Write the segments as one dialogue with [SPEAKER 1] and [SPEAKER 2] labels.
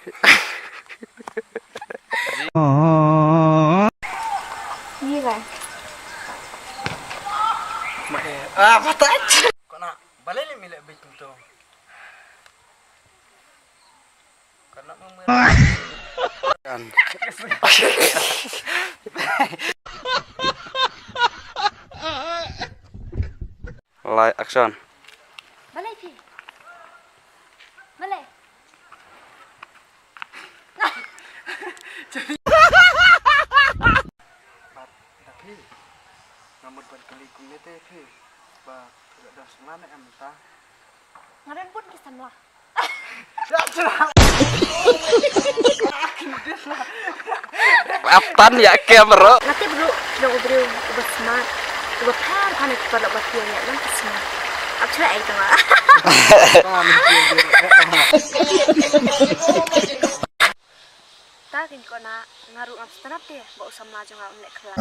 [SPEAKER 1] Gì vậy?
[SPEAKER 2] Mẹ à bắt tay. Con nào balik ni milik bikin tu. Con nak mơ kan. Live action.
[SPEAKER 1] Balik Phi. Balik.
[SPEAKER 2] Tapi ngamut buat kali kulit Phi. Ba tidak dah semana em ta.
[SPEAKER 1] Ngaran pun kisam lah.
[SPEAKER 2] Apaan ya kamera?
[SPEAKER 1] Nanti bro, udah smart. Udah pan itu pada batiannya dan smart. Aku cuma itu mah. Tak kini kau nak ngaruh apa stand up deh, bawa sama aja nggak umnek kelar.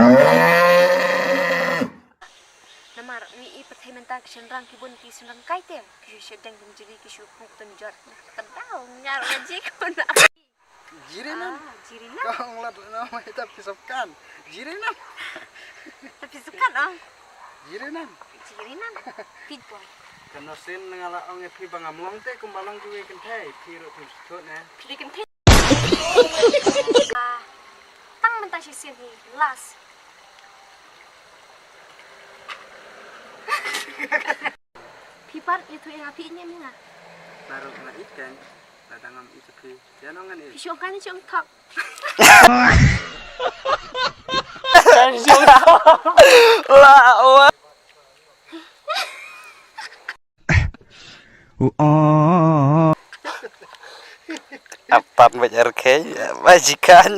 [SPEAKER 1] Namar mi pertanyaan tak senrang kibun ki senrang kaitem, kisah sedang menjadi kisah pungkutun jar. Kedau ngaruh aja kau nak.
[SPEAKER 2] Jirinan.
[SPEAKER 1] Jirinan.
[SPEAKER 2] Kau ngeliat nama kita pisahkan. Jirinan.
[SPEAKER 1] Tapi suka dong.
[SPEAKER 2] Jirinan.
[SPEAKER 1] Jirinan. Pitboy.
[SPEAKER 2] Karena sin ngala orang Phi bangamlong teh kumbalang juga kentai. Phi ro Phi sekut na.
[SPEAKER 1] Pilih kentai. Tang mentah sih ni las. Pipar itu yang apinya ni lah.
[SPEAKER 2] Baru kena ikan. Dadangam itu Phi. Jangan kan ini.
[SPEAKER 1] Pisau kan pisau tak.
[SPEAKER 2] Lah. Apa bajar kay majikan.